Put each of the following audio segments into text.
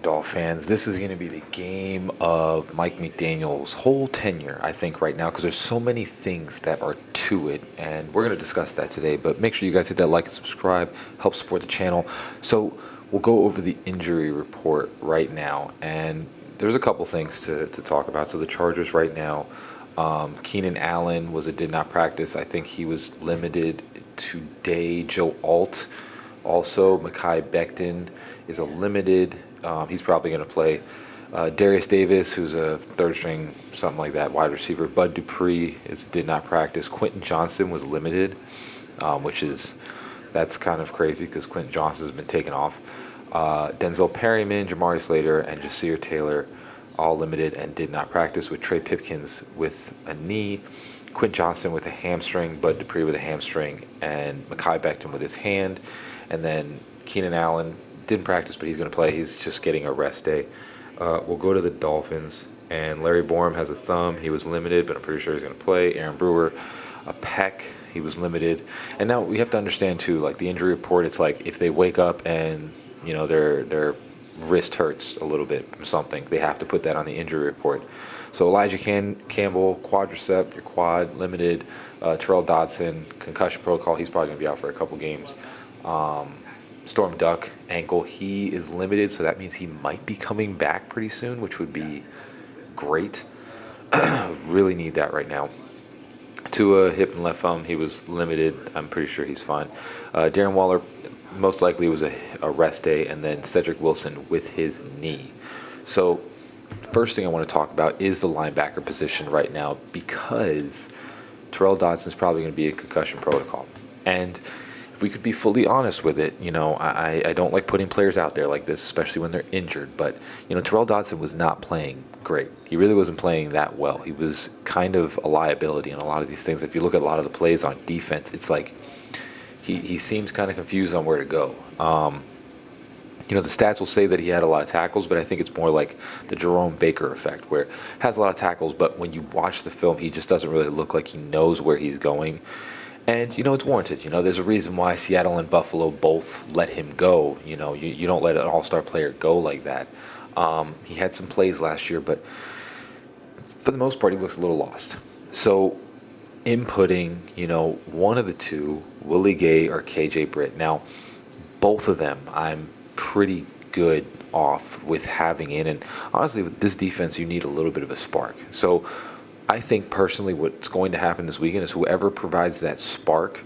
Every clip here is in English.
Dolphin fans. This is going to be the game of Mike McDaniel's whole tenure, I think, right now, because there's so many things that are to it, and we're going to discuss that today. But make sure you guys hit that like and subscribe, help support the channel. So we'll go over the injury report right now, and there's a couple things to talk about. So the Chargers right now, Keenan Allen did not practice. I think he was limited today. Joe Alt, also Mekhi Becton is a limited. He's probably going to play. Darius Davis, who's a third string, something like that, wide receiver. Bud Dupree did not practice. Quentin Johnson was limited, that's kind of crazy because Quentin Johnson has been taken off. Denzel Perryman, Jamari Slater, and Jasir Taylor all limited and did not practice, with Trey Pipkins with a knee, Quentin Johnson with a hamstring, Bud Dupree with a hamstring, and Mekhi Becton with his hand. And then Keenan Allen didn't practice, but he's going to play. He's just getting a rest day. We'll go to the Dolphins, and Larry Borum has a thumb. He was limited, but I'm pretty sure he's going to play. Aaron Brewer, a pec. He was limited. And now we have to understand, too, like the injury report, it's like if they wake up and, their wrist hurts a little bit from something, they have to put that on the injury report. So Elijah Campbell, quadricep, your quad, limited. Terrell Dodson, concussion protocol. He's probably going to be out for a couple games. Storm Duck, ankle. He is limited, so that means he might be coming back pretty soon, which would be great. Really need that right now. Tua, hip and left thumb, he was limited. I'm pretty sure he's fine. Darren Waller, most likely was a rest day, and then Cedric Wilson with his knee. So first thing I want to talk about is the linebacker position right now, because Terrell Dodson is probably going to be in concussion protocol. And if we could be fully honest with it, I don't like putting players out there like this, especially when they're injured. But, Terrell Dodson was not playing great. He really wasn't playing that well. He was kind of a liability in a lot of these things. If you look at a lot of the plays on defense, it's like he seems kind of confused on where to go. The stats will say that he had a lot of tackles, but I think it's more like the Jerome Baker effect, where he has a lot of tackles, but when you watch the film, he just doesn't really look like he knows where he's going. And, it's warranted. There's a reason why Seattle and Buffalo both let him go. You don't let an all-star player go like that. He had some plays last year, but for the most part, he looks a little lost. So inputting, one of the two, Willie Gay or KJ Britt. Now, both of them, I'm pretty good off with having in. And honestly, with this defense, you need a little bit of a spark. So I think personally what's going to happen this weekend is whoever provides that spark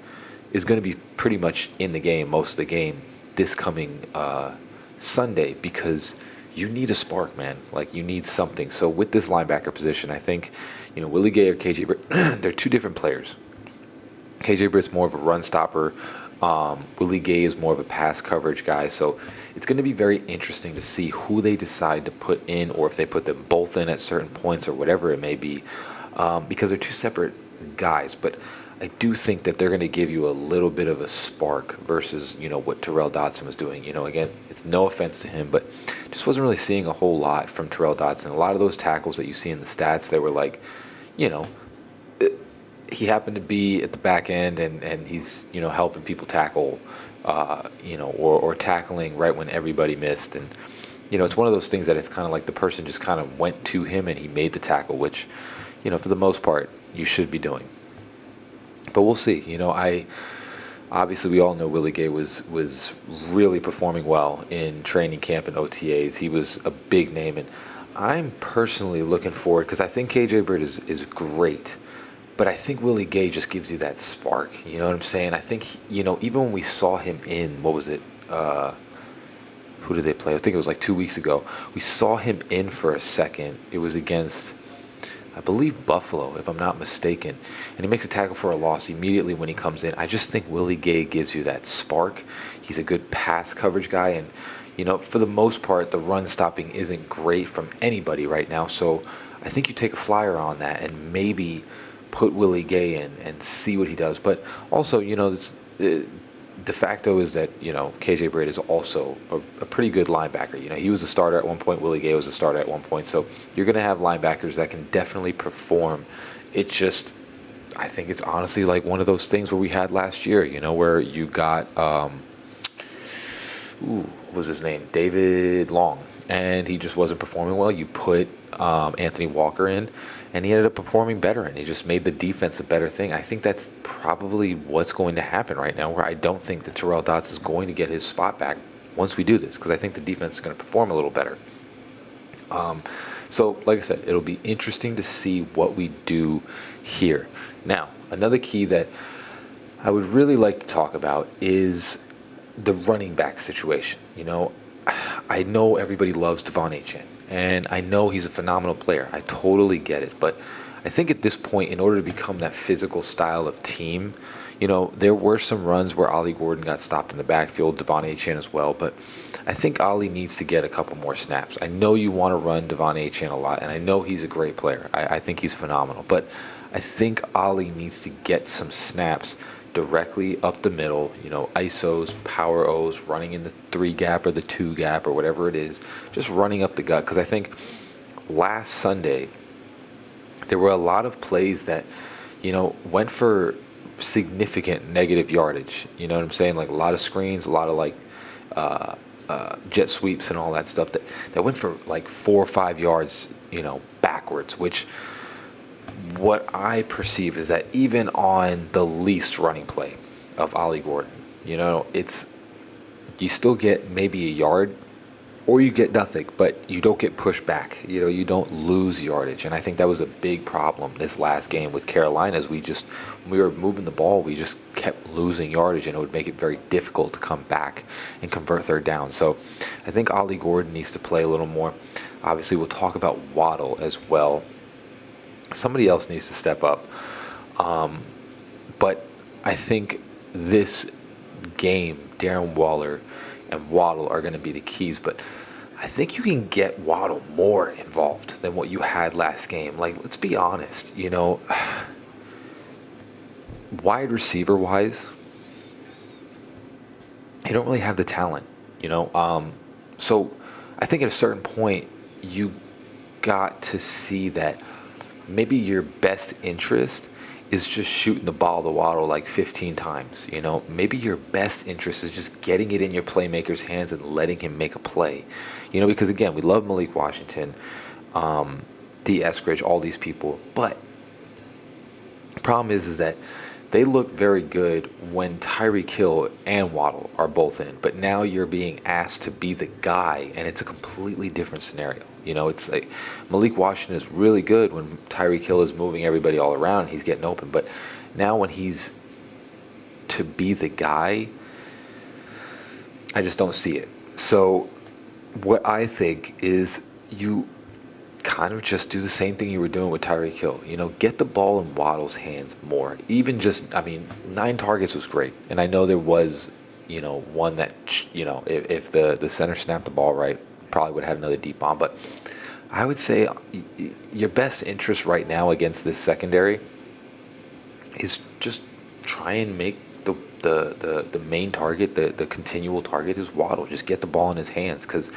is going to be pretty much in the game, most of the game, this coming Sunday, because you need a spark, man. Like, you need something. So with this linebacker position, I think, Willie Gay or KJ Britt, they're two different players. KJ Britt's more of a run stopper. Willie Gay is more of a pass coverage guy. So it's going to be very interesting to see who they decide to put in, or if they put them both in at certain points or whatever it may be, because they're two separate guys. But I do think that they're going to give you a little bit of a spark versus, what Terrell Dodson was doing. Again, it's no offense to him, but just wasn't really seeing a whole lot from Terrell Dodson. A lot of those tackles that you see in the stats, they were like, he happened to be at the back end and he's, helping people tackle, or tackling right when everybody missed. And, it's one of those things that it's kind of like the person just kind of went to him and he made the tackle, which, for the most part, you should be doing. But we'll see. Obviously we all know Willie Gay was really performing well in training camp and OTAs. He was a big name, and I'm personally looking forward, because I think KJ Britt is great. But I think Willie Gay just gives you that spark. You know what I'm saying? I think, even when we saw him in, what was it? Who did they play? I think it was like 2 weeks ago. We saw him in for a second. It was against, I believe, Buffalo, if I'm not mistaken. And he makes a tackle for a loss immediately when he comes in. I just think Willie Gay gives you that spark. He's a good pass coverage guy. And, for the most part, the run stopping isn't great from anybody right now. So I think you take a flyer on that and maybe put Willie Gay in and see what he does. But also, this, de facto is that, KJ Britt is also a pretty good linebacker. He was a starter at one point. Willie Gay was a starter at one point. So you're going to have linebackers that can definitely perform. It's just, I think it's honestly like one of those things where we had last year, where you got, what was his name? David Long. and he just wasn't performing well. You put Anthony Walker in, and he ended up performing better, and he just made the defense a better thing. I think that's probably what's going to happen right now, where I don't think that Terrell Dotson is going to get his spot back once we do this, because I think the defense is going to perform a little better. So, like I said, it'll be interesting to see what we do here. Now, another key that I would really like to talk about is the running back situation. I know everybody loves Devon Achane, and I know he's a phenomenal player. I totally get it. But I think at this point, in order to become that physical style of team, there were some runs where Ollie Gordon got stopped in the backfield, Devon Achane as well, but I think Ollie needs to get a couple more snaps. I know you want to run Devon Achane a lot, and I know he's a great player. I think he's phenomenal, but I think Ollie needs to get some snaps directly up the middle, ISOs, power O's, running in the 3 gap or the 2 gap or whatever it is, just running up the gut. Because I think last Sunday, there were a lot of plays that, went for significant negative yardage. You know what I'm saying? Like a lot of screens, a lot of jet sweeps and all that stuff that went for like 4 or 5 yards, backwards, which what I perceive is that even on the least running play of Ollie Gordon, you still get maybe a yard or you get nothing, but you don't get pushed back. You don't lose yardage. And I think that was a big problem this last game with Carolina, as when we were moving the ball, we just kept losing yardage, and it would make it very difficult to come back and convert third down. So I think Ollie Gordon needs to play a little more. Obviously, we'll talk about Waddle as well. Somebody else needs to step up. But I think this game, Darren Waller and Waddle are going to be the keys. But I think you can get Waddle more involved than what you had last game. Like, let's be honest, wide receiver wise, you don't really have the talent, So I think at a certain point, you got to see that maybe your best interest is just shooting the ball to Waddle like 15 times. Maybe your best interest is just getting it in your playmaker's hands and letting him make a play. Because again, we love Malik Washington, D. Eskridge, all these people, but the problem is that they look very good when Tyreek Hill and Waddle are both in, but now you're being asked to be the guy, and it's a completely different scenario. It's like Malik Washington is really good when Tyreek Hill is moving everybody all around, he's getting open, but now when he's to be the guy, I just don't see it. So what I think is you kind of just do the same thing you were doing with Tyreek Hill. Get the ball in Waddle's hands more. Even 9 targets was great. And I know there was, one that, if the center snapped the ball right, probably would have had another deep bomb. But I would say your best interest right now against this secondary is just try and make the main target, the continual target is Waddle. Just get the ball in his hands, because,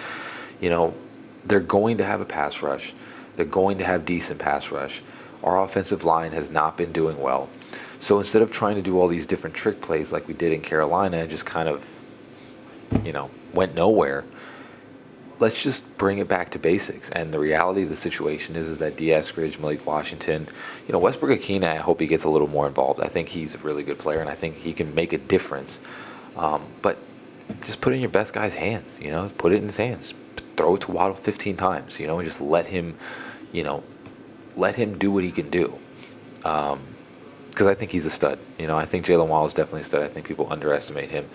they're going to have a pass rush. They're going to have decent pass rush. Our offensive line has not been doing well. So instead of trying to do all these different trick plays like we did in Carolina and just kind of, went nowhere, let's just bring it back to basics. And the reality of the situation is that D. Eskridge, Malik Washington, Westbrook-Ikhine, I hope he gets a little more involved. I think he's a really good player, and I think he can make a difference. But just put it in your best guy's hands, put it in his hands. Throw it to Waddle 15 times, and just let him do what he can do. Because I think he's a stud. I think Jalen Waddle is definitely a stud. I think people underestimate him.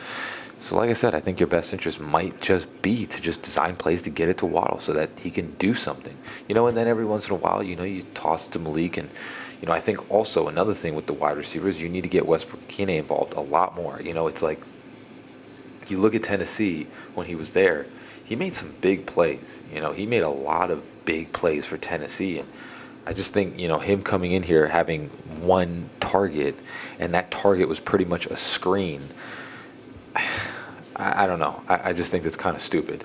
So like I said, I think your best interest might just be to just design plays to get it to Waddle so that he can do something. And then every once in a while, you toss to Malik. And, I think also another thing with the wide receivers, you need to get Westbrook-Ikhine involved a lot more. It's like you look at Tennessee when he was there, he made some big plays. He made a lot of big plays for Tennessee. And I just think, him coming in here having one target, and that target was pretty much a screen, I don't know. I just think that's kind of stupid.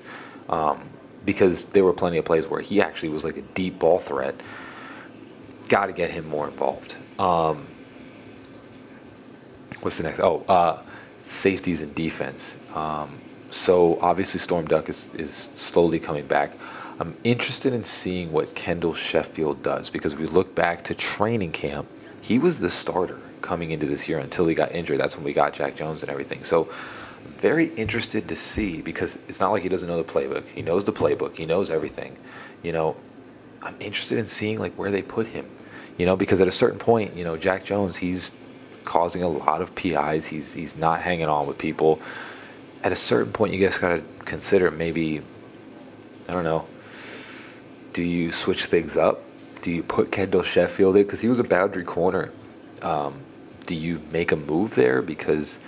Because there were plenty of plays where he actually was like a deep ball threat. Got to get him more involved. What's the next? Safeties and defense. So obviously Storm Duck is slowly coming back. I'm interested in seeing what Kendall Sheffield does because if we look back to training camp, he was the starter coming into this year until he got injured. That's when we got Jack Jones and everything. So very interested to see because it's not like he doesn't know the playbook. He knows the playbook. He knows everything. You know, I'm interested in seeing like where they put him. Because at a certain point, Jack Jones, he's causing a lot of PIs. He's not hanging on with people. At a certain point, you guys got to consider maybe, I don't know, do you switch things up? Do you put Kendall Sheffield in? Because he was a boundary corner. Do you make a move there? Because,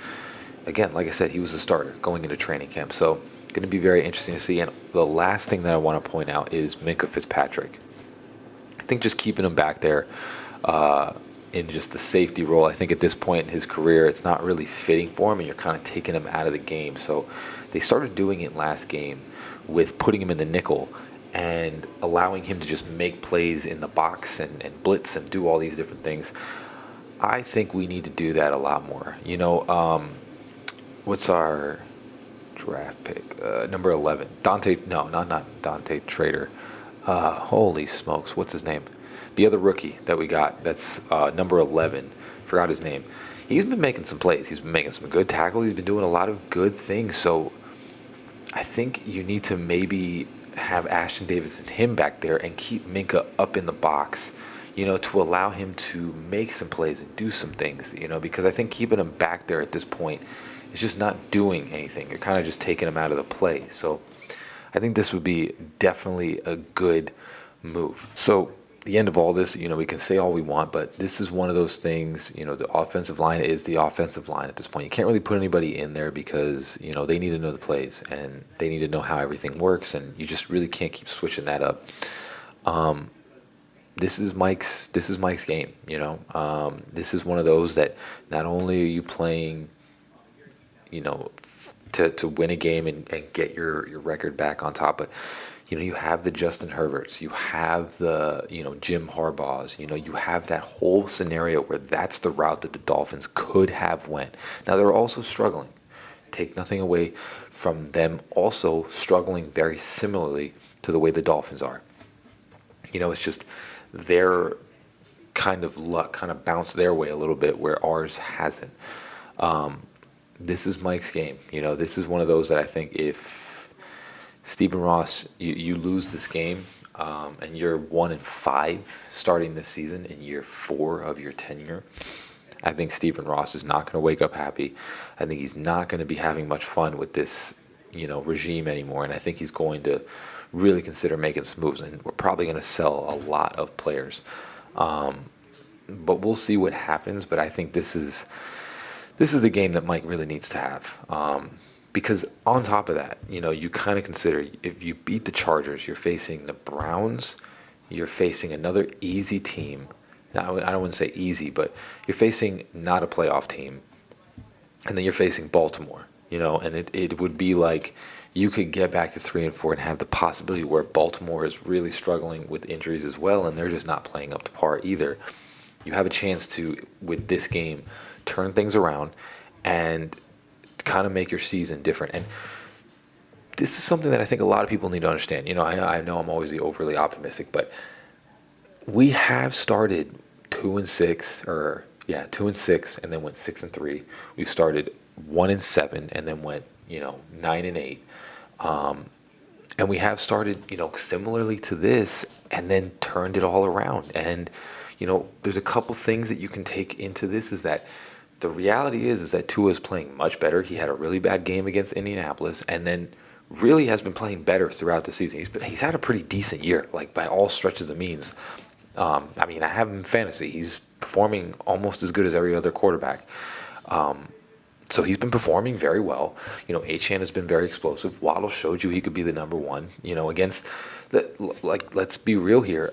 again, like I said, he was a starter going into training camp. So, going to be very interesting to see. And the last thing that I want to point out is Minkah Fitzpatrick. I think just keeping him back there in just the safety role, I think at this point in his career, it's not really fitting for him, and you're kind of taking him out of the game. So they started doing it last game with putting him in the nickel and allowing him to just make plays in the box and blitz and do all these different things. I think we need to do that a lot more. What's our draft pick? Number 11. Not Dante Trader. Holy smokes, what's his name? The other rookie that we got, that's number 11. Forgot his name. He's been making some plays. He's been making some good tackles. He's been doing a lot of good things. So I think you need to maybe have Ashton Davis and him back there and keep Minkah up in the box, to allow him to make some plays and do some things, because I think keeping him back there at this point is just not doing anything. You're kind of just taking him out of the play. So I think this would be definitely a good move. So the end of all this, we can say all we want, but this is one of those things, the offensive line is the offensive line at this point. You can't really put anybody in there because, they need to know the plays and they need to know how everything works, and you just really can't keep switching that up. This is Mike's game, this is one of those that not only are you playing, to win a game and get your record back on top, but you have the Justin Herberts, you have the Jim Harbaughs, you have that whole scenario where that's the route that the Dolphins could have went. Now they're also struggling. Take nothing away from them also struggling very similarly to the way the Dolphins are. It's just their kind of luck kind of bounced their way a little bit where ours hasn't. This is Mike's game. This is one of those that I think if Stephen Ross, you lose this game and you're 1-5 starting this season in year 4 of your tenure, I think Stephen Ross is not going to wake up happy. I think he's not going to be having much fun with this, regime anymore. And I think he's going to really consider making some moves. And we're probably going to sell a lot of players. But we'll see what happens. But I think this is the game that Mike really needs to have. Because on top of that, you kind of consider if you beat the Chargers, you're facing the Browns, you're facing another easy team. Now, I don't want to say easy, but you're facing not a playoff team. And then you're facing Baltimore, and it would be like you could get back to 3-4 and have the possibility where Baltimore is really struggling with injuries as well, and they're just not playing up to par either. You have a chance to, with this game, turn things around and kind of make your season different. And this is something that I think a lot of people need to understand. I know I'm always the overly optimistic, but we have started 2-6, 2-6, and then went 6-3. We've started 1-7, and then went 9-8. And we have started similarly to this, and then turned it all around. And there's a couple things that you can take into this is that the reality is that Tua is playing much better. He had a really bad game against Indianapolis, and then really has been playing better throughout the season. He's had a pretty decent year, like by all stretches of means. I have him in fantasy. He's performing almost as good as every other quarterback. So he's been performing very well. Achane has been very explosive. Waddle showed you he could be the number one. Against let's be real here.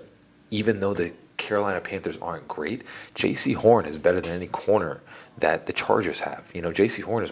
Even though the Carolina Panthers aren't great, J.C. Horn is better than any corner that the Chargers have. J.C. Horn is